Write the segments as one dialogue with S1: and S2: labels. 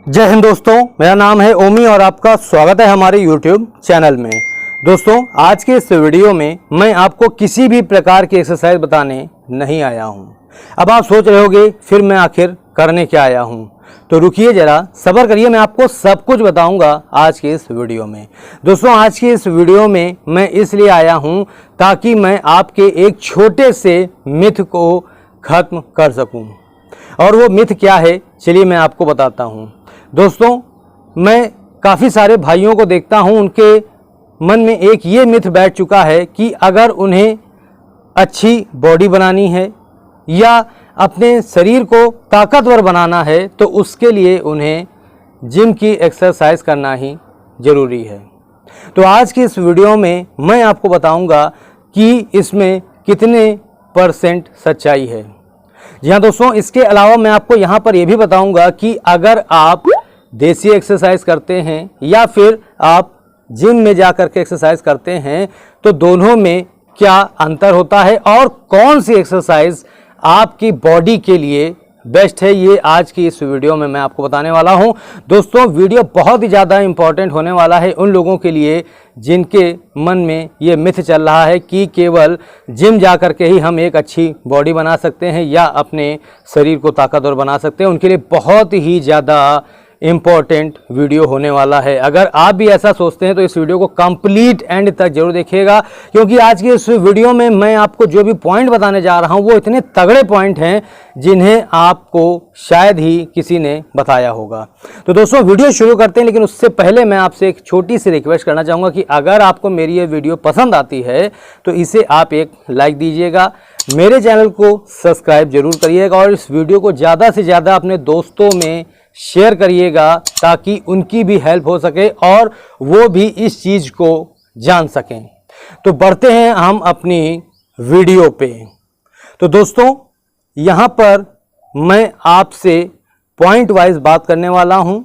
S1: जय हिंद दोस्तों, मेरा नाम है ओमी और आपका स्वागत है हमारे YouTube चैनल में। दोस्तों, आज के इस वीडियो में मैं आपको किसी भी प्रकार की एक्सरसाइज बताने नहीं आया हूं। अब आप सोच रहे होंगे फिर मैं आखिर करने क्या आया हूं, तो रुकिए जरा, सब्र करिए, मैं आपको सब कुछ बताऊंगा आज के इस वीडियो में। दोस्तों, आज के इस वीडियो में मैं इसलिए आया हूं ताकि मैं आपके एक छोटे से मिथ को खत्म कर सकूं। और वो मिथ क्या है, चलिए मैं आपको बताता हूं। दोस्तों, मैं काफ़ी सारे भाइयों को देखता हूं, उनके मन में एक ये मिथ बैठ चुका है कि अगर उन्हें अच्छी बॉडी बनानी है या अपने शरीर को ताकतवर बनाना है तो उसके लिए उन्हें जिम की एक्सरसाइज करना ही ज़रूरी है। तो आज की इस वीडियो में मैं आपको बताऊंगा कि इसमें कितने % सच्चाई है। जी हाँ दोस्तों, इसके अलावा मैं आपको यहाँ पर यह भी बताऊंगा कि अगर आप देसी एक्सरसाइज करते हैं या फिर आप जिम में जा कर के एक्सरसाइज करते हैं तो दोनों में क्या अंतर होता है और कौन सी एक्सरसाइज आपकी बॉडी के लिए बेस्ट है, ये आज की इस वीडियो में मैं आपको बताने वाला हूं। दोस्तों, वीडियो बहुत ही ज़्यादा इम्पॉर्टेंट होने वाला है उन लोगों के लिए जिनके मन में ये मिथ चल रहा है कि केवल जिम जा कर के ही हम एक अच्छी बॉडी बना सकते हैं या अपने शरीर को ताकतवर बना सकते हैं। उनके लिए बहुत ही ज़्यादा इम्पॉर्टेंट वीडियो होने वाला है। अगर आप भी ऐसा सोचते हैं तो इस वीडियो को कंप्लीट एंड तक जरूर देखिएगा, क्योंकि आज की इस वीडियो में मैं आपको जो भी पॉइंट बताने जा रहा हूं वो इतने तगड़े पॉइंट हैं जिन्हें आपको शायद ही किसी ने बताया होगा। तो दोस्तों, वीडियो शुरू करते हैं, लेकिन उससे पहले मैं आपसे एक छोटी सी रिक्वेस्ट करना चाहूँगा कि अगर आपको मेरी ये वीडियो पसंद आती है तो इसे आप एक लाइक दीजिएगा, मेरे चैनल को सब्सक्राइब जरूर करिएगा और इस वीडियो को ज़्यादा से ज़्यादा अपने दोस्तों में शेयर करिएगा ताकि उनकी भी हेल्प हो सके और वो भी इस चीज़ को जान सकें। तो बढ़ते हैं हम अपनी वीडियो पे। तो दोस्तों, यहाँ पर मैं आपसे पॉइंट वाइज बात करने वाला हूँ।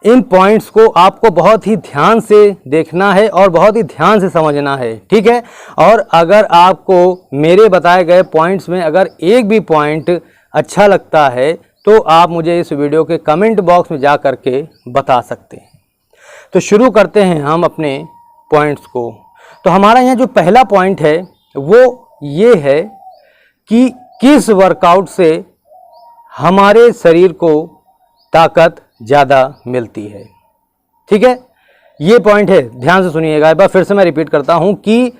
S1: इन पॉइंट्स को आपको बहुत ही ध्यान से देखना है और बहुत ही ध्यान से समझना है, ठीक है। और अगर आपको मेरे बताए गए पॉइंट्स में अगर एक भी पॉइंट अच्छा लगता है तो आप मुझे इस वीडियो के कमेंट बॉक्स में जा कर के बता सकते हैं। तो शुरू करते हैं हम अपने पॉइंट्स को। तो हमारा यहाँ जो पहला पॉइंट है वो ये है कि किस वर्कआउट से हमारे शरीर को ताकत ज़्यादा मिलती है, ठीक है। ये पॉइंट है, ध्यान से सुनिएगा। एक बार फिर से मैं रिपीट करता हूँ कि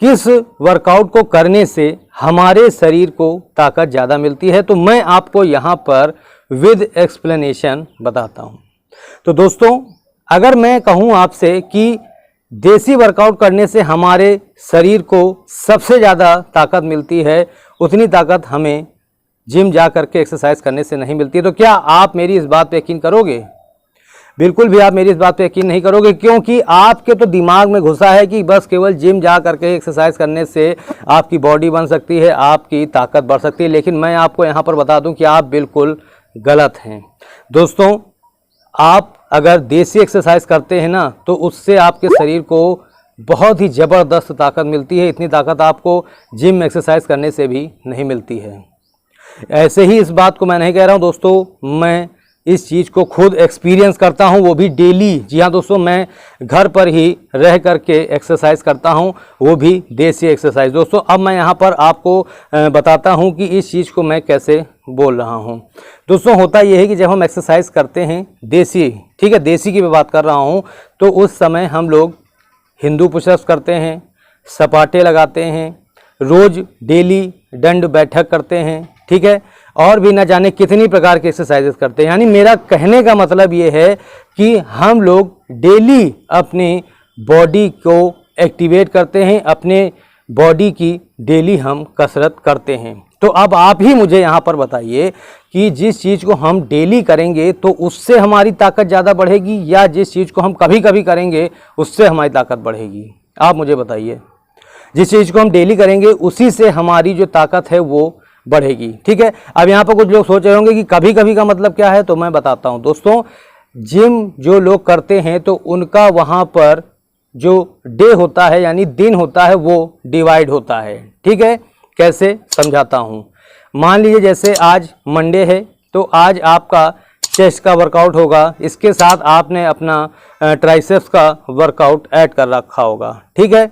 S1: किस वर्कआउट को करने से हमारे शरीर को ताकत ज़्यादा मिलती है। तो मैं आपको यहाँ पर विद एक्सप्लेनेशन बताता हूँ। तो दोस्तों, अगर मैं कहूँ आपसे कि देसी वर्कआउट करने से हमारे शरीर को सबसे ज़्यादा ताकत मिलती है, उतनी ताकत हमें जिम जा कर के एक्सरसाइज करने से नहीं मिलती है, तो क्या आप मेरी इस बात पे यकीन करोगे? बिल्कुल भी आप मेरी इस बात पे यकीन नहीं करोगे, क्योंकि आपके तो दिमाग में घुसा है कि बस केवल जिम जा करके एक्सरसाइज करने से आपकी बॉडी बन सकती है, आपकी ताकत बढ़ सकती है। लेकिन मैं आपको यहाँ पर बता दूं कि आप बिल्कुल गलत हैं। दोस्तों, आप अगर देसी एक्सरसाइज करते हैं ना तो उससे आपके शरीर को बहुत ही ज़बरदस्त ताकत मिलती है। इतनी ताकत आपको जिम एक्सरसाइज करने से भी नहीं मिलती है। ऐसे ही इस बात को मैं नहीं कह रहा हूँ दोस्तों, मैं इस चीज़ को खुद एक्सपीरियंस करता हूं, वो भी डेली। जी हाँ दोस्तों, मैं घर पर ही रह करके एक्सरसाइज करता हूं, वो भी देसी एक्सरसाइज। दोस्तों, अब मैं यहाँ पर आपको बताता हूं कि इस चीज़ को मैं कैसे बोल रहा हूं। दोस्तों, होता ये है कि जब हम एक्सरसाइज करते हैं देसी, ठीक है, देसी की मैं बात कर रहा हूँ, तो उस समय हम लोग हिंदू पुशअप्स करते हैं, सपाटे लगाते हैं, रोज़ डेली दंड बैठक करते हैं, ठीक है, और भी ना जाने कितनी प्रकार के एक्सरसाइजेस करते हैं। यानी मेरा कहने का मतलब ये है कि हम लोग डेली अपनी बॉडी को एक्टिवेट करते हैं, अपने बॉडी की डेली हम कसरत करते हैं। तो अब आप ही मुझे यहाँ पर बताइए कि जिस चीज़ को हम डेली करेंगे तो उससे हमारी ताकत ज़्यादा बढ़ेगी या जिस चीज़ को हम कभी कभी करेंगे उससे हमारी ताकत बढ़ेगी? आप मुझे बताइए। जिस चीज़ को हम डेली करेंगे उसी से हमारी जो ताकत है वो बढ़ेगी, ठीक है। अब यहाँ पर कुछ लोग सोच रहे होंगे कि कभी कभी का मतलब क्या है, तो मैं बताता हूँ। दोस्तों, जिम जो लोग करते हैं तो उनका वहाँ पर जो डे होता है यानी दिन होता है वो डिवाइड होता है, ठीक है। कैसे समझाता हूँ। मान लीजिए जैसे आज मंडे है तो आज आपका चेस्ट का वर्कआउट होगा, इसके साथ आपने अपना ट्राइसेप्स का वर्कआउट ऐड कर रखा होगा, ठीक है।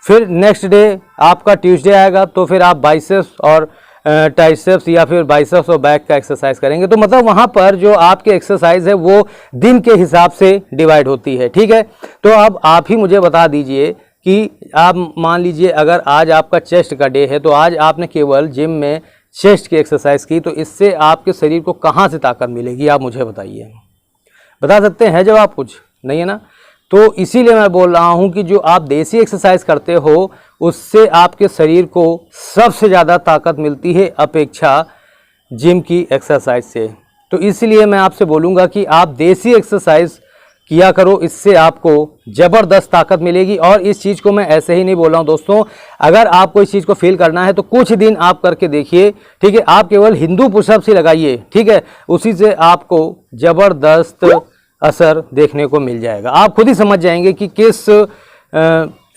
S1: फिर नेक्स्ट डे आपका ट्यूसडे आएगा तो फिर आप बाइसेप्स और ट्राइसेप्स या फिर बाइसेप्स और बैक का एक्सरसाइज करेंगे। तो मतलब वहाँ पर जो आपके एक्सरसाइज है वो दिन के हिसाब से डिवाइड होती है, ठीक है। तो अब आप ही मुझे बता दीजिए कि आप मान लीजिए अगर आज आपका चेस्ट का डे है तो आज आपने केवल जिम में चेस्ट की एक्सरसाइज की, तो इससे आपके शरीर को कहाँ से ताकत मिलेगी, आप मुझे बताइए। बता सकते हैं जब आप कुछ नहीं है ना। तो इसीलिए मैं बोल रहा हूँ कि जो आप देसी एक्सरसाइज करते हो उससे आपके शरीर को सबसे ज़्यादा ताकत मिलती है अपेक्षा जिम की एक्सरसाइज से। तो इसलिए मैं आपसे बोलूँगा कि आप देसी एक्सरसाइज किया करो, इससे आपको ज़बरदस्त ताकत मिलेगी। और इस चीज़ को मैं ऐसे ही नहीं बोल रहा हूँ दोस्तों, अगर आपको इस चीज़ को फील करना है तो कुछ दिन आप करके देखिए, ठीक है। आप केवल हिंदू पुशअप्स ही लगाइए, ठीक है, उसी से आपको ज़बरदस्त असर देखने को मिल जाएगा। आप खुद ही समझ जाएंगे कि किस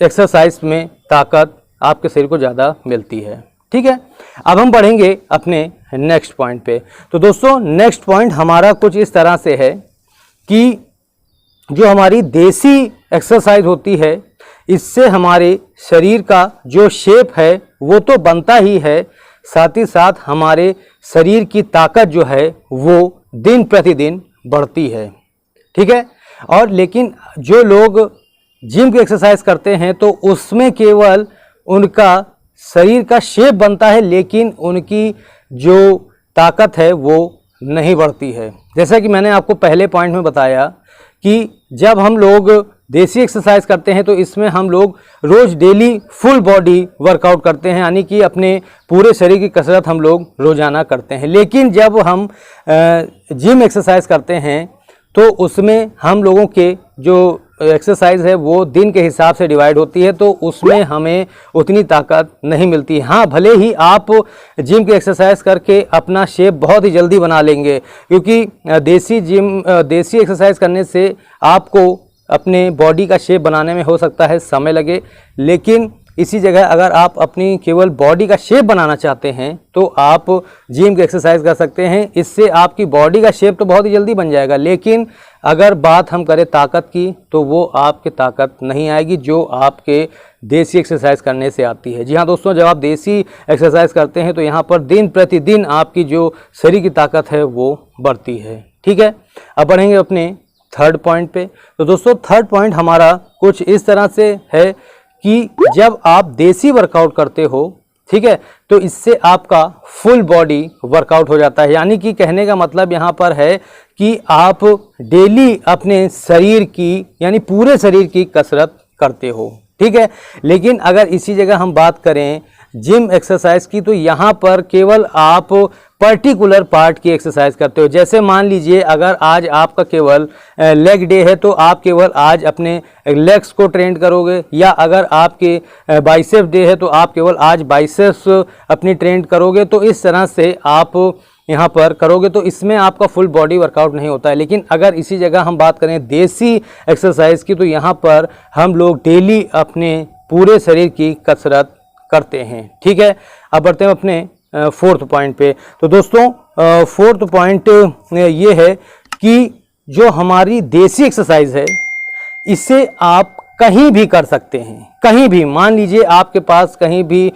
S1: एक्सरसाइज में ताकत आपके शरीर को ज़्यादा मिलती है, ठीक है। अब हम बढ़ेंगे अपने नेक्स्ट पॉइंट पे। तो दोस्तों नेक्स्ट पॉइंट हमारा कुछ इस तरह से है कि जो हमारी देसी एक्सरसाइज होती है इससे हमारे शरीर का जो शेप है वो तो बनता ही है, साथ ही साथ हमारे शरीर की ताकत जो है वो दिन प्रतिदिन बढ़ती है, ठीक है। और लेकिन जो लोग जिम की एक्सरसाइज करते हैं तो उसमें केवल उनका शरीर का शेप बनता है लेकिन उनकी जो ताकत है वो नहीं बढ़ती है। जैसा कि मैंने आपको पहले पॉइंट में बताया कि जब हम लोग देसी एक्सरसाइज करते हैं तो इसमें हम लोग रोज़ डेली फुल बॉडी वर्कआउट करते हैं, यानी कि अपने पूरे शरीर की कसरत हम लोग रोज़ाना करते हैं। लेकिन जब हम जिम एक्सरसाइज करते हैं तो उसमें हम लोगों के जो एक्सरसाइज है वो दिन के हिसाब से डिवाइड होती है, तो उसमें हमें उतनी ताकत नहीं मिलती। हाँ, भले ही आप जिम की एक्सरसाइज करके अपना शेप बहुत ही जल्दी बना लेंगे, क्योंकि देसी एक्सरसाइज करने से आपको अपने बॉडी का शेप बनाने में हो सकता है समय लगे, लेकिन इसी जगह अगर आप अपनी केवल बॉडी का शेप बनाना चाहते हैं तो आप जिम की एक्सरसाइज कर सकते हैं। इससे आपकी बॉडी का शेप तो बहुत ही जल्दी बन जाएगा, लेकिन अगर बात हम करें ताकत की तो वो आपके ताकत नहीं आएगी जो आपके देसी एक्सरसाइज करने से आती है। जी हाँ दोस्तों, जब आप देसी एक्सरसाइज करते हैं तो यहाँ पर दिन प्रतिदिन आपकी जो शरीर की ताकत है वो बढ़ती है, ठीक है। अब बढ़ेंगे अपने थर्ड पॉइंट पे। तो दोस्तों थर्ड पॉइंट हमारा कुछ इस तरह से है कि जब आप देसी वर्कआउट करते हो, ठीक है, तो इससे आपका फुल बॉडी वर्कआउट हो जाता है। यानी कि कहने का मतलब यहाँ पर है कि आप डेली अपने शरीर की यानी पूरे शरीर की कसरत करते हो, ठीक है। लेकिन अगर इसी जगह हम बात करें जिम एक्सरसाइज की तो यहाँ पर केवल आप पर्टिकुलर पार्ट की एक्सरसाइज करते हो। जैसे मान लीजिए अगर आज आपका केवल लेग डे है तो आप केवल आज अपने लेग्स को ट्रेन करोगे, या अगर आपके बाइसेप्स डे है तो आप केवल आज बाइसेप्स अपनी ट्रेन करोगे। तो इस तरह से आप यहाँ पर करोगे तो इसमें आपका फुल बॉडी वर्कआउट नहीं होता है। लेकिन अगर इसी जगह हम बात करें देसी एक्सरसाइज की तो यहाँ पर हम लोग डेली अपने पूरे शरीर की कसरत करते हैं, ठीक है। अब बढ़ते हैं अपने फोर्थ पॉइंट पे। तो दोस्तों फोर्थ पॉइंट ये है कि जो हमारी देसी एक्सरसाइज है इसे आप कहीं भी कर सकते हैं, कहीं भी। मान लीजिए आपके पास कहीं भी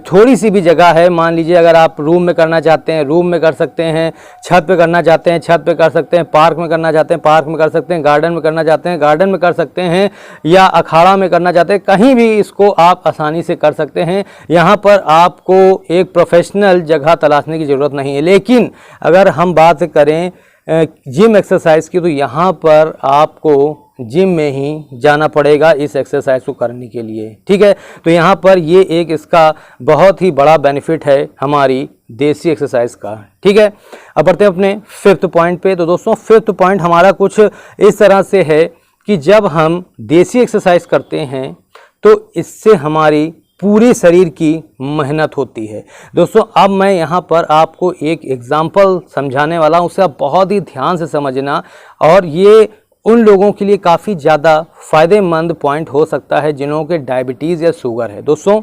S1: थोड़ी सी भी जगह है, मान लीजिए अगर आप रूम में करना चाहते हैं रूम में कर सकते हैं, छत पे करना चाहते हैं छत पे कर सकते हैं, पार्क में करना चाहते हैं पार्क में कर सकते हैं, गार्डन में करना चाहते हैं गार्डन में कर सकते हैं, या अखाड़ा में करना चाहते हैं, कहीं भी इसको आप आसानी से कर सकते हैं। यहाँ पर आपको एक प्रोफेशनल जगह तलाशने की ज़रूरत नहीं है। लेकिन अगर हम बात करें जिम एक्सरसाइज की तो यहाँ पर आपको जिम में ही जाना पड़ेगा इस एक्सरसाइज को करने के लिए, ठीक है। तो यहाँ पर ये एक इसका बहुत ही बड़ा बेनिफिट है हमारी देसी एक्सरसाइज का, ठीक है। अब बढ़ते हैं अपने फिफ्थ पॉइंट पे। तो दोस्तों फिफ्थ पॉइंट हमारा कुछ इस तरह से है कि जब हम देसी एक्सरसाइज करते हैं तो इससे हमारी पूरे शरीर की मेहनत होती है। दोस्तों अब मैं यहाँ पर आपको एक एग्जाम्पल समझाने वाला हूँ, उसे आप बहुत ही ध्यान से समझना, और ये उन लोगों के लिए काफ़ी ज़्यादा फ़ायदेमंद पॉइंट हो सकता है जिन्हों के डायबिटीज़ या शुगर है। दोस्तों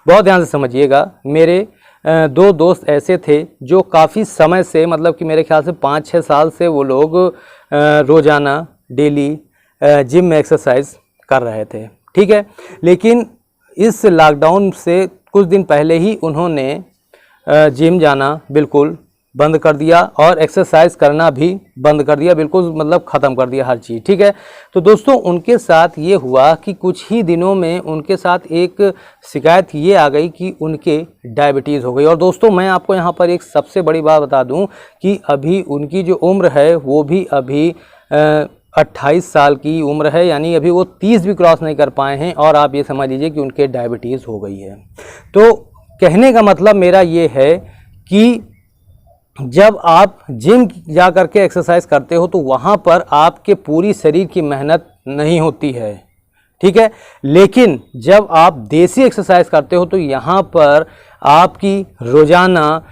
S1: बहुत ध्यान से समझिएगा, मेरे दो दोस्त ऐसे थे जो काफ़ी समय से, मतलब कि मेरे ख्याल से 5-6 साल से वो लोग रोज़ाना डेली जिम में एक्सरसाइज कर रहे थे, ठीक है। लेकिन इस लॉकडाउन से कुछ दिन पहले ही उन्होंने जिम जाना बिल्कुल बंद कर दिया और एक्सरसाइज करना भी बंद कर दिया, बिल्कुल मतलब ख़त्म कर दिया हर चीज़, ठीक है। तो दोस्तों उनके साथ ये हुआ कि कुछ ही दिनों में उनके साथ एक शिकायत ये आ गई कि उनके डायबिटीज़ हो गई। और दोस्तों मैं आपको यहाँ पर एक सबसे बड़ी बात बता दूँ कि अभी उनकी जो उम्र है वो भी अभी 28 साल की उम्र है, यानी अभी वो 30 भी क्रॉस नहीं कर पाए हैं और आप ये समझ लीजिए कि उनके डायबिटीज़ हो गई है। तो कहने का मतलब मेरा ये है कि जब आप जिम जा कर के एक्सरसाइज करते हो तो वहाँ पर आपके पूरी शरीर की मेहनत नहीं होती है, ठीक है। लेकिन जब आप देसी एक्सरसाइज करते हो तो यहाँ पर आपकी रोज़ाना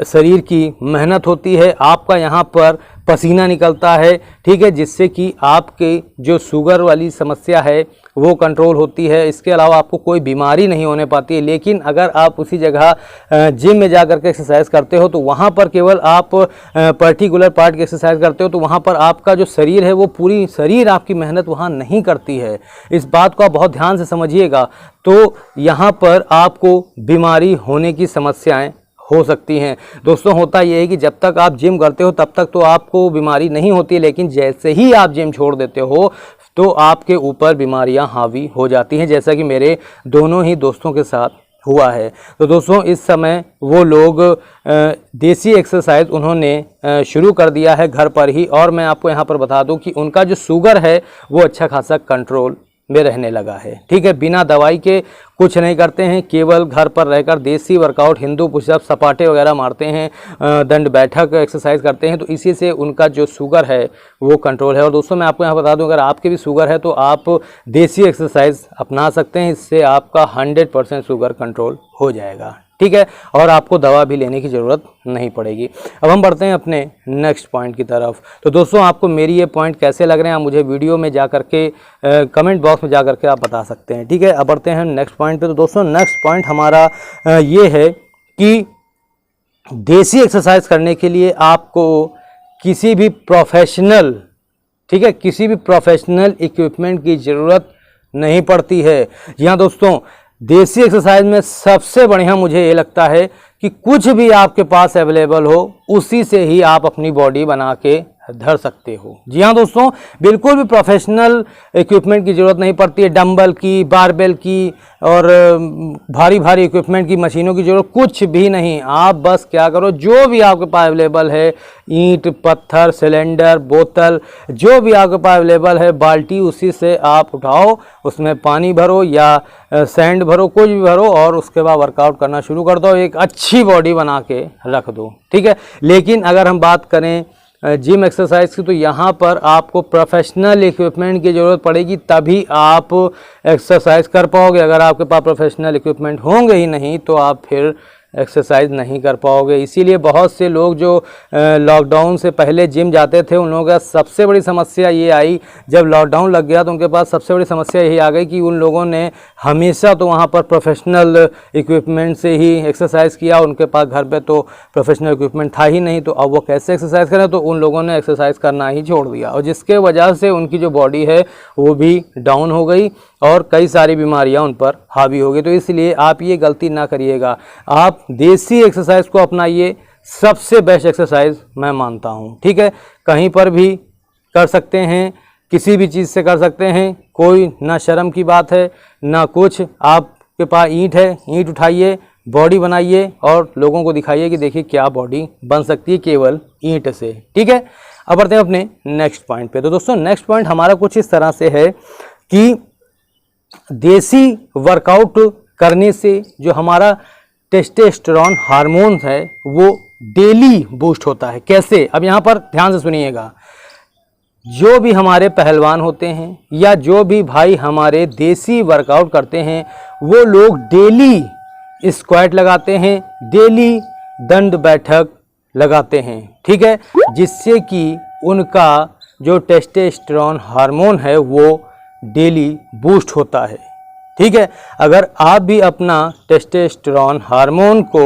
S1: शरीर की मेहनत होती है, आपका यहाँ पर पसीना निकलता है, ठीक है, जिससे कि आपके जो शुगर वाली समस्या है वो कंट्रोल होती है। इसके अलावा आपको कोई बीमारी नहीं होने पाती है। लेकिन अगर आप उसी जगह जिम में जा कर के एक्सरसाइज करते हो तो वहाँ पर केवल आप पर्टिकुलर पार्ट की एक्सरसाइज करते हो, तो वहाँ पर आपका जो शरीर है वो पूरी शरीर आपकी मेहनत वहाँ नहीं करती है। इस बात को आप बहुत ध्यान से समझिएगा। तो यहाँ पर आपको बीमारी होने की समस्याएं हो सकती हैं। दोस्तों होता यह है कि जब तक आप जिम करते हो तब तक तो आपको बीमारी नहीं होती है, लेकिन जैसे ही आप जिम छोड़ देते हो तो आपके ऊपर बीमारियां हावी हो जाती हैं, जैसा कि मेरे दोनों ही दोस्तों के साथ हुआ है। तो दोस्तों इस समय वो लोग देसी एक्सरसाइज उन्होंने शुरू कर दिया है घर पर ही। और मैं आपको यहाँ पर बता दूँ कि उनका जो शुगर है वो अच्छा खासा कंट्रोल में रहने लगा है, ठीक है। बिना दवाई के कुछ नहीं करते हैं, केवल घर पर रहकर देसी वर्कआउट, हिंदू पुशअप, सपाटे वगैरह मारते हैं, दंड बैठक एक्सरसाइज करते हैं। तो इसी से उनका जो शुगर है वो कंट्रोल है। और दोस्तों मैं आपको यहाँ बता दूं, अगर आपके भी शुगर है तो आप देसी एक्सरसाइज अपना सकते हैं, इससे आपका 100% शुगर कंट्रोल हो जाएगा, ठीक है, और आपको दवा भी लेने की ज़रूरत नहीं पड़ेगी। अब हम बढ़ते हैं अपने नेक्स्ट पॉइंट की तरफ। तो दोस्तों आपको मेरी ये पॉइंट कैसे लग रहे हैं आप मुझे वीडियो में जा कर के कमेंट बॉक्स में जा कर के आप बता सकते हैं, ठीक है। अब बढ़ते हैं नेक्स्ट पॉइंट पे। तो दोस्तों नेक्स्ट पॉइंट हमारा ये है कि देसी एक्सरसाइज करने के लिए आपको किसी भी प्रोफेशनल, ठीक है, किसी भी प्रोफेशनल इक्विपमेंट की ज़रूरत नहीं पड़ती है। जी हाँ दोस्तों, देसी एक्सरसाइज में सबसे बढ़िया मुझे ये लगता है कि कुछ भी आपके पास अवेलेबल हो उसी से ही आप अपनी बॉडी बना के धर सकते हो। जी हाँ दोस्तों, बिल्कुल भी प्रोफेशनल इक्विपमेंट की ज़रूरत नहीं पड़ती है, डंबल की, बारबेल की और भारी भारी इक्विपमेंट की, मशीनों की ज़रूरत कुछ भी नहीं। आप बस क्या करो, जो भी आपके पास अवेलेबल है, ईंट, पत्थर, सिलेंडर, बोतल, जो भी आपके पास अवेलेबल है, बाल्टी, उसी से आप उठाओ, उसमें पानी भरो या सैंड भरो, कुछ भी भरो और उसके बाद वर्कआउट करना शुरू कर दो, एक अच्छी बॉडी बना के रख दो, ठीक है। लेकिन अगर हम बात करें जिम एक्सरसाइज की तो यहाँ पर आपको प्रोफेशनल इक्विपमेंट की ज़रूरत पड़ेगी, तभी आप एक्सरसाइज कर पाओगे। अगर आपके पास प्रोफेशनल इक्विपमेंट होंगे ही नहीं तो आप फिर एक्सरसाइज नहीं कर पाओगे। इसीलिए बहुत से लोग जो लॉकडाउन से पहले जिम जाते थे उन लोगों का सबसे बड़ी समस्या ये आई, जब लॉकडाउन लग गया तो उनके पास सबसे बड़ी समस्या यही आ गई कि उन लोगों ने हमेशा तो वहाँ पर प्रोफेशनल इक्विपमेंट से ही एक्सरसाइज किया, उनके पास घर पे तो प्रोफेशनल इक्विपमेंट था ही नहीं, तो अब वो कैसे एक्सरसाइज करें, तो उन लोगों ने एक्सरसाइज करना ही छोड़ दिया और जिसके वजह से उनकी जो बॉडी है वो भी डाउन हो गई और कई सारी बीमारियां उन पर हावी हो गई। तो इसलिए आप ये गलती ना करिएगा, आप देसी एक्सरसाइज को अपनाइए, सबसे बेस्ट एक्सरसाइज मैं मानता हूं, ठीक है। कहीं पर भी कर सकते हैं, किसी भी चीज़ से कर सकते हैं, कोई ना शर्म की बात है ना कुछ। आपके पास ईंट है, ईंट उठाइए, बॉडी बनाइए और लोगों को दिखाइए कि देखिए क्या बॉडी बन सकती है केवल ईंट से, ठीक है। अब बढ़ते हैं अपने नेक्स्ट पॉइंट पे। तो दोस्तों नेक्स्ट पॉइंट हमारा कुछ इस तरह से है कि देसी वर्कआउट करने से जो हमारा टेस्टोस्टेरोन हार्मोन है वो डेली बूस्ट होता है। कैसे? अब यहाँ पर ध्यान से सुनिएगा। जो भी हमारे पहलवान होते हैं या जो भी भाई हमारे देसी वर्कआउट करते हैं वो लोग डेली स्क्वाट लगाते हैं, डेली दंड बैठक लगाते हैं, ठीक है, जिससे कि उनका जो टेस्टोस्टेरोन हार्मोन है वो डेली बूस्ट होता है, ठीक है। अगर आप भी अपना टेस्टोस्टेरोन हार्मोन को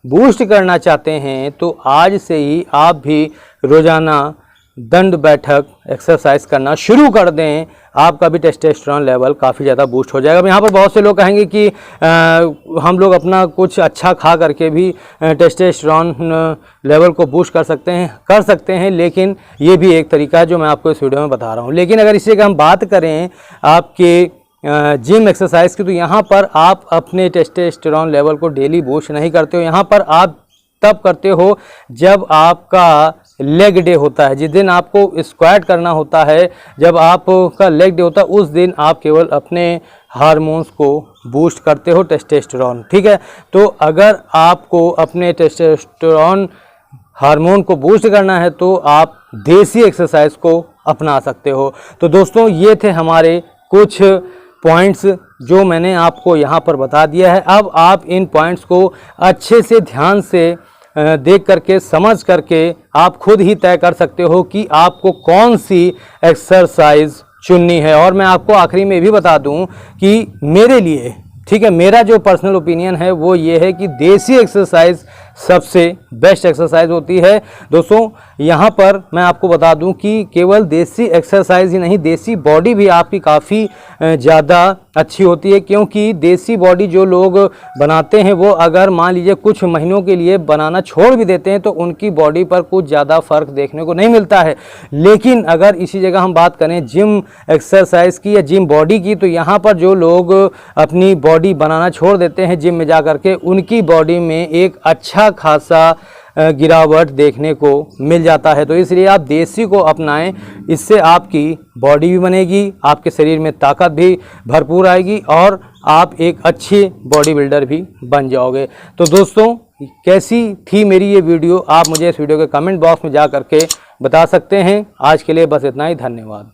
S1: बूस्ट करना चाहते हैं तो आज से ही आप भी रोज़ाना दंड बैठक एक्सरसाइज करना शुरू कर दें, आपका भी टेस्टोस्टेरोन लेवल काफ़ी ज़्यादा बूस्ट हो जाएगा। अब यहाँ पर बहुत से लोग कहेंगे कि हम लोग अपना कुछ अच्छा खा करके भी टेस्टोस्टेरोन लेवल को बूस्ट कर सकते हैं, लेकिन ये भी एक तरीका है जो मैं आपको इस वीडियो में बता रहा हूँ। लेकिन अगर इसी का हम बात करें आपके जिम एक्सरसाइज की, तो यहाँ पर आप अपने टेस्टोस्टेरोन लेवल को डेली बूस्ट नहीं करते हो। यहाँ पर आप तब करते हो जब आपका लेग डे होता है, जिस दिन आपको स्क्वाट करना होता है, जब आपका लेग डे होता है उस दिन आप केवल अपने हार्मोन्स को बूस्ट करते हो, टेस्टोस्टेरोन। ठीक है, तो अगर आपको अपने टेस्टोस्टेरोन हार्मोन को बूस्ट करना है तो आप देसी एक्सरसाइज को अपना सकते हो। तो दोस्तों ये थे हमारे कुछ पॉइंट्स जो मैंने आपको यहाँ पर बता दिया है। अब आप इन पॉइंट्स को अच्छे से ध्यान से देख करके समझ करके आप खुद ही तय कर सकते हो कि आपको कौन सी एक्सरसाइज चुननी है। और मैं आपको आखिरी में भी बता दूं कि मेरे लिए, ठीक है, मेरा जो पर्सनल ओपिनियन है वो ये है कि देसी एक्सरसाइज सबसे बेस्ट एक्सरसाइज होती है। दोस्तों यहाँ पर मैं आपको बता दूं कि केवल देसी एक्सरसाइज ही नहीं, देसी बॉडी भी आपकी काफ़ी ज़्यादा अच्छी होती है, क्योंकि देसी बॉडी जो लोग बनाते हैं वो अगर मान लीजिए कुछ महीनों के लिए बनाना छोड़ भी देते हैं तो उनकी बॉडी पर कुछ ज़्यादा फर्क देखने को नहीं मिलता है। लेकिन अगर इसी जगह हम बात करें जिम एक्सरसाइज की या जिम बॉडी की, तो यहाँ पर जो लोग अपनी बॉडी बनाना छोड़ देते हैं जिम में जा कर के, उनकी बॉडी में एक अच्छा खासा गिरावट देखने को मिल जाता है। तो इसलिए आप देसी को अपनाएं, इससे आपकी बॉडी भी बनेगी, आपके शरीर में ताकत भी भरपूर आएगी और आप एक अच्छे बॉडी बिल्डर भी बन जाओगे। तो दोस्तों कैसी थी मेरी ये वीडियो, आप मुझे इस वीडियो के कमेंट बॉक्स में जा करके बता सकते हैं। आज के लिए बस इतना ही, धन्यवाद।